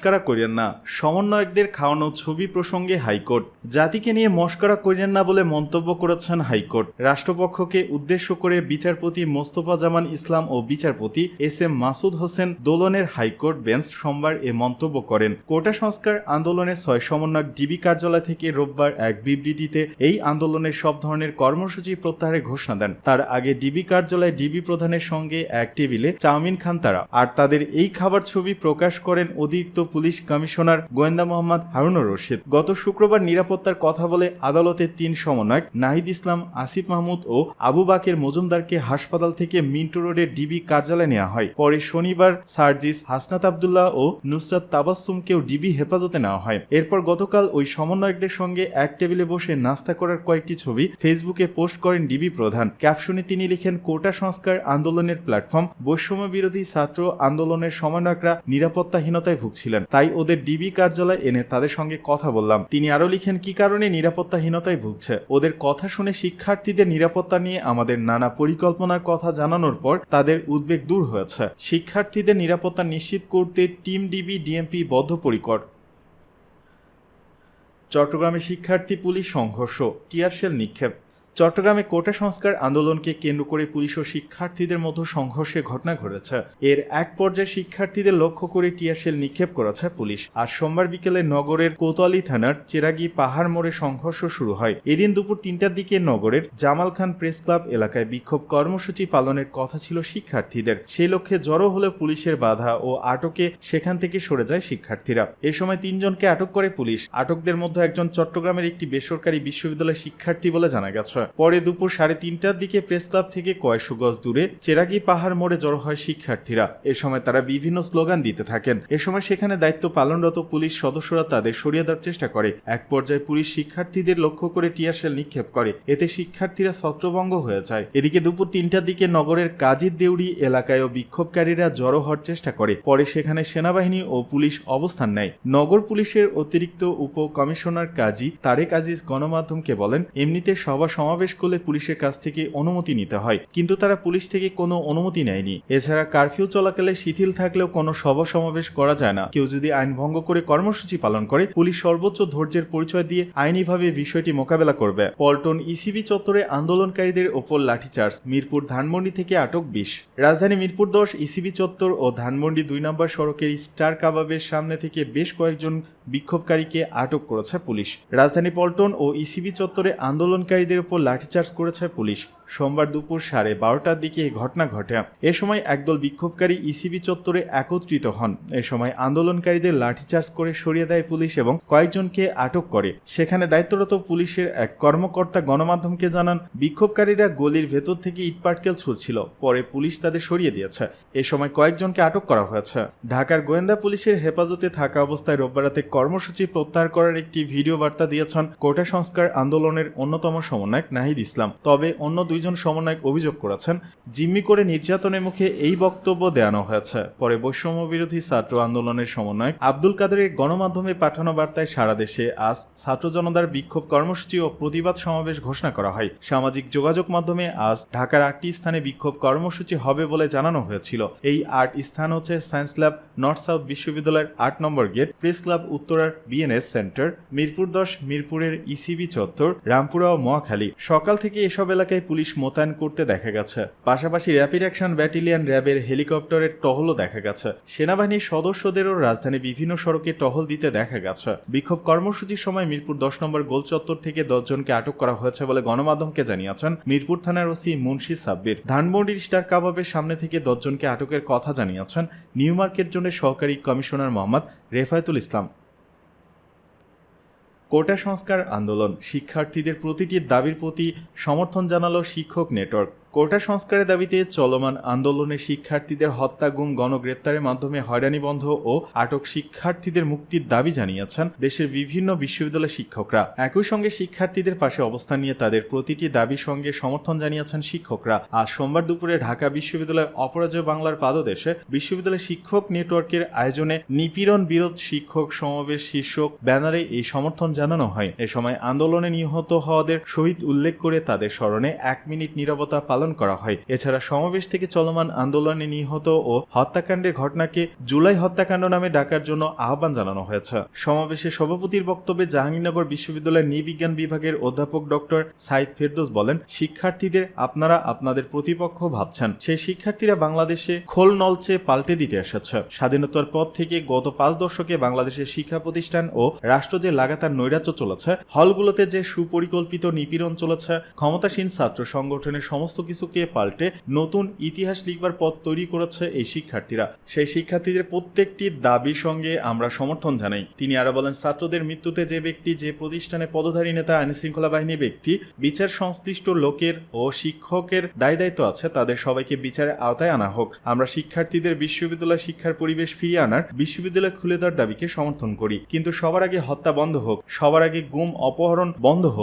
মস্করা করিয়েন না, সমন্বয়কদের খাওয়ানো ছবি প্রসঙ্গে হাইকোর্ট। জাতিকে নিয়ে মস্করা করিয়েন না বলে মন্তব্য করেছেন হাইকোর্ট। রাষ্ট্রপক্ষকে উদ্দেশ্য করে বিচারপতি মোস্তফা জামান ইসলাম ও বিচারপতি এস.এম. মাসুদ হোসেন দোলনের হাইকোর্ট বেঞ্চ সোমবার এ মন্তব্য করেন। কোটা সংস্কার আন্দোলনের 6 সমন্বয়ক ডিবি কার্যালয় থেকে রোববার এক বিবৃতিতে এই আন্দোলনের সব ধরনের কর্মসূচি প্রত্যাহারের ঘোষণা দেন। তার আগে ডিবি কার্যালয়ে ডিবি প্রধানের সঙ্গে এক টেবিলে চাউমিন খান তারা। আর তাদের এই খাবার ছবি প্রকাশ করেন অতিরিক্ত পুলিশ কমিশনার গোয়েন্দা মোহাম্মদ হারুনুর রশিদ। গত শুক্রবার নিরাপত্তার কথা বলে আদালতের 3 সমন্বয়ক নাহিদ ইসলাম, আসিফ মাহমুদ ও আবু বাকের মজুমদারকে হাসপাতাল থেকে মিন্টো রোডের ডিবি কার্যালয়ে নেওয়া হয়। পরে শনিবার সার্জিস, হাসনাত আবদুল্লাহ ও নুসরাত তাবাসসুমকেও ডিবি হেফাজতে নেওয়া হয়। এরপর গতকাল ওই সমন্বয়কদের সঙ্গে এক টেবিলে বসে নাস্তা করার কয়েকটি ছবি ফেসবুকে পোস্ট করেন ডিবি প্রধান। ক্যাপশনে তিনি লিখেন, কোটা সংস্কার আন্দোলনের প্ল্যাটফর্ম বৈষম্য বিরোধী ছাত্র আন্দোলনের সমন্বয়করা নিরাপত্তাহীনতায় ভুগছিলেন, তাই ওদের ডিবি কার্যালয়ে এনে তাদের সঙ্গে কথা বললাম। তিনি আরো লিখেন, কি কারণে নিরাপত্তাহীনতায় ভুগছে, ওদের কথা শুনে শিক্ষার্থীদের নিরাপত্তা নিয়ে আমাদের নানা পরিকল্পনার কথা জানানোর পর তাদের উদ্বেগ দূর হয়েছে। শিক্ষার্থীদের নিরাপত্তা নিশ্চিত করতে টিম ডিবি ডিএমপি বদ্ধপরিকর। চট্টগ্রামে শিক্ষার্থী পুলিশ সংঘর্ষ, টিয়ারশেল নিক্ষেপ। চট্টগ্রামে কোটা সংস্কার আন্দোলনকে কেন্দ্র করে পুলিশ ও শিক্ষার্থীদের মধ্যে সংঘর্ষের ঘটনা ঘটেছে। এর এক পর্যায়ে শিক্ষার্থীদের লক্ষ্য করে টিয়ারশেল নিক্ষেপ করেছে পুলিশ। আজ সোমবার বিকেলে নগরের কোতোয়ালি থানার চেরাগি পাহাড় মোড়ে সংঘর্ষ শুরু হয়। এদিন দুপুর 3টার দিকে নগরের জামাল খান প্রেস ক্লাব এলাকায় বিক্ষোভ কর্মসূচি পালনের কথা ছিল শিক্ষার্থীদের। সেই লক্ষ্যে জড়ো হলে পুলিশের বাধা ও আটকে সেখান থেকে সরে যায় শিক্ষার্থীরা। এ সময় 3 জনকে আটক করে পুলিশ। আটকদের মধ্যে একজন চট্টগ্রামের একটি বেসরকারি বিশ্ববিদ্যালয়ের শিক্ষার্থী বলে জানা গেছে। পরে দুপুর 3:30টার দিকে প্রেস ক্লাব থেকে কয়েকশো গজ দূরে চেরাগি পাহাড় মোড়ে জড়ো হয় শিক্ষার্থীরা। এ সময় তারা বিভিন্ন স্লোগান দিতে থাকেন। এ সময় সেখানে দায়িত্ব পালনরত পুলিশ সদস্যরা তাদের সরিয়ে দেওয়ার চেষ্টা করে। এক পর্যায়ে পুলিশ শিক্ষার্থীদের লক্ষ্য করে টিয়ারশেল নিক্ষেপ করে। এতে শিক্ষার্থীরা ছত্রভঙ্গ হয়ে যায়। এদিকে দুপুর 3টার দিকে নগরের কাজীর দেউড়ি এলাকায়ও বিক্ষোভকারীরা জড়ো হওয়ার চেষ্টা করে। পরে সেখানে সেনাবাহিনী ও পুলিশ অবস্থান নেয়। নগর পুলিশের অতিরিক্ত উপ কমিশনার কাজী তারেক আজিজ গণমাধ্যমকে বলেন, এমনিতে সভা সমাবেশ করলে পুলিশের কাছ থেকে অনুমতি নিতে হয়, কিন্তু তারা পুলিশ থেকে কোনো অনুমতি নেয়নি। এছাড়া কারফিউ চলাকালে শিথিল থাকলেও কোনো সভা সমাবেশ করা যায় না। কেউ যদি আইন ভঙ্গ করে কর্মসূচি পালন করে, পুলিশ সর্বোচ্চ ধৈর্যের পরিচয় দিয়ে আইনিভাবে বিষয়টি মোকাবেলা করবে। পল্টন ইসিবি চত্বরে আন্দোলনকারীদের ওপর লাঠিচার্জ, মিরপুর ধানমন্ডি থেকে আটক 20। রাজধানী মিরপুর 10 ইসিবি চত্বর ও ধানমন্ডি 2 নম্বর সড়কের স্টার কাবাবের সামনে থেকে বেশ কয়েকজন বিক্ষোভকারীকে আটক করেছে পুলিশ। রাজধানী পল্টন ও ইসিবি চত্বরে আন্দোলনকারীদের উপর লাঠিচার্জ করেছে পুলিশ। সোমবার দুপুর 12:30টার দিকে এই ঘটনা ঘটে। এ সময় একদল বিক্ষোভকারী ইসিবি চত্বরে একত্রিত হন। এ সময় আন্দোলনকারীদের লাঠিচার্জ করে সরিয়ে দেয় পুলিশ এবং কয়েকজনকে আটক করে। সেখানে দায়িত্বরত পুলিশের এক কর্মকর্তা গণমাধ্যমকে জানান, বিক্ষোভকারীরা গলির ভেতর থেকে ইটপাটকেল ছুড়ছিল। পরে পুলিশ তাদের সরিয়ে দিয়েছে। এ সময় কয়েকজনকে আটক করা হয়েছে। ঢাকার গোয়েন্দা পুলিশের হেফাজতে থাকা অবস্থায় রোববার রাতে কর্মসূচি প্রত্যাহার করার একটি ভিডিও বার্তা দিয়েছেন কোটা সংস্কার আন্দোলনের অন্যতম সমন্বয়ক নাহিদ ইসলাম। তবে অন্য 2 জন সমন্বয়ক অভিযোগ করেছেন, জিম্মি করে নির্যাতনের মুখে এই বক্তব্য দেওয়ানো হয়েছে। পরে বৈষম্য বিরোধী ছাত্র আন্দোলনের সমন্বয়ক আব্দুল কাদেরের গণমাধ্যমে পাঠানো বার্তায় সারা দেশে আজ ছাত্র জনতার বিক্ষোভ কর্মসূচি ও প্রতিবাদ সমাবেশ ঘোষণা করা হয়। সামাজিক যোগাযোগ মাধ্যমে আজ ঢাকার 8টি স্থানে বিক্ষোভ কর্মসূচি হবে বলে জানানো হয়েছিল। এই 8 স্থান হচ্ছে সায়েন্স ল্যাব, নর্থ সাউথ বিশ্ববিদ্যালয়ের 8 নম্বর গেট, প্রেস ক্লাব উত্তরার বিএনএস সেন্টার, মিরপুর 10, মিরপুরের ইসিবি চত্বর, রামপুরা ও মহাখালী। সকাল থেকে এসব এলাকায় পুলিশ মোতায়েন করতে দেখা গেছে। পাশাপাশি র্যাপিড অ্যাকশন ব্যাটালিয়ন র্যাবের হেলিকপ্টারের টহলও দেখা গেছে। সেনাবাহিনীর সদস্যদেরও রাজধানী বিভিন্ন সড়কে টহল দিতে দেখা গেছে। বিক্ষোভ কর্মসূচির সময় মিরপুর 10 নম্বর গোল চত্বর থেকে 10 জনকে আটক করা হয়েছে বলে গণমাধ্যমকে জানিয়েছেন মিরপুর থানার ওসি মুন্সি সাব্বির। ধানমন্ডির স্টার কাবাবের সামনে থেকে 10 জনকে আটকের কথা জানিয়েছেন নিউ মার্কেট জোনের সহকারী কমিশনার মোহাম্মদ রেফায়েতুল ইসলাম। কোটা সংস্কার আন্দোলন, শিক্ষার্থীদের প্রতিটি দাবির প্রতি সমর্থন জানালো শিক্ষক নেটওয়ার্ক। কোটা সংস্কারের দাবিতে চলমান আন্দোলনে শিক্ষার্থীদের হত্যা, গুম, গণগ্রেপ্তারের মাধ্যমে হয়রানি বন্ধ ও আটক শিক্ষার্থীদের মুক্তির দাবি জানিয়েছেন দেশের বিভিন্ন বিশ্ববিদ্যালয়ের শিক্ষকরা। একই সঙ্গে শিক্ষার্থীদের পাশে অবস্থান নিয়ে তাদের প্রতিটি দাবির সঙ্গে সমর্থন জানিয়েছেন শিক্ষকরা। আজ সোমবার দুপুরে ঢাকা বিশ্ববিদ্যালয় অপরাজয় বাংলার পাদদেশে বিশ্ববিদ্যালয় শিক্ষক নেটওয়ার্কের আয়োজনে নিপীড়ন বিরোধ শিক্ষক সমাবেশ শীর্ষক ব্যানারে এই সমর্থন জানানো হয়। এ সময় আন্দোলনে নিহত হওয়াদের শহীদ উল্লেখ করে তাদের স্মরণে 1 মিনিট নীরবতা পালন পালন করা হয়। এছাড়া সমাবেশ থেকে চলমান আন্দোলনে নিহত ও হত্যাকাণ্ডের ঘটনাকে জুলাই হত্যাকাণ্ড নামে ডাকার জন্য আহ্বান জানানো হয়েছে। সমাবেশে সভাপতির বক্তব্যে জাহাঙ্গীরনগর বিশ্ববিদ্যালয়ের নৃবিজ্ঞান বিভাগের অধ্যাপক ডক্টর সাইদ ফেরদৌস বলেন, শিক্ষার্থীদের আপনারা আপনাদের প্রতিপক্ষ ভাবছেন। সেই শিক্ষার্থীরা বাংলাদেশে খোল নলচে পাল্টে দিতে এসেছে। স্বাধীনতার পর থেকে গত 5 দশকে বাংলাদেশের শিক্ষা প্রতিষ্ঠান ও রাষ্ট্র যে লাগাতার নৈরাজ্য চলেছে, হলগুলোতে যে সুপরিকল্পিত নিপীড়ন চলেছে, ক্ষমতাসীন ছাত্র সংগঠনের সমস্ত কিছুকে পাল্টে নতুন ইতিহাস লিখবার পথ তৈরি করেছে এই শিক্ষার্থীরা। সেই শিক্ষার্থীদের প্রত্যেকটি দাবির সঙ্গে আমরা সমর্থন জানাই। তিনি আরো বলেন, ছাত্রদের মৃত্যুতে যে ব্যক্তি, যে প্রতিষ্ঠানে পদধারী নেতা, আইনশৃঙ্খলা বাহিনী ব্যক্তি, বিচার সংশ্লিষ্ট লোকের ও শিক্ষকের দায়িত্ব আছে, তাদের সবাইকে বিচারের আওতায় আনা হোক। আমরা শিক্ষার্থীদের বিশ্ববিদ্যালয় শিক্ষার পরিবেশ ফিরিয়ে আনার, বিশ্ববিদ্যালয় খুলে দেওয়ার দাবিকে সমর্থন করি, কিন্তু সবার আগে হত্যা বন্ধ হোক, সবার আগে গুম অপহরণ বন্ধ হোক,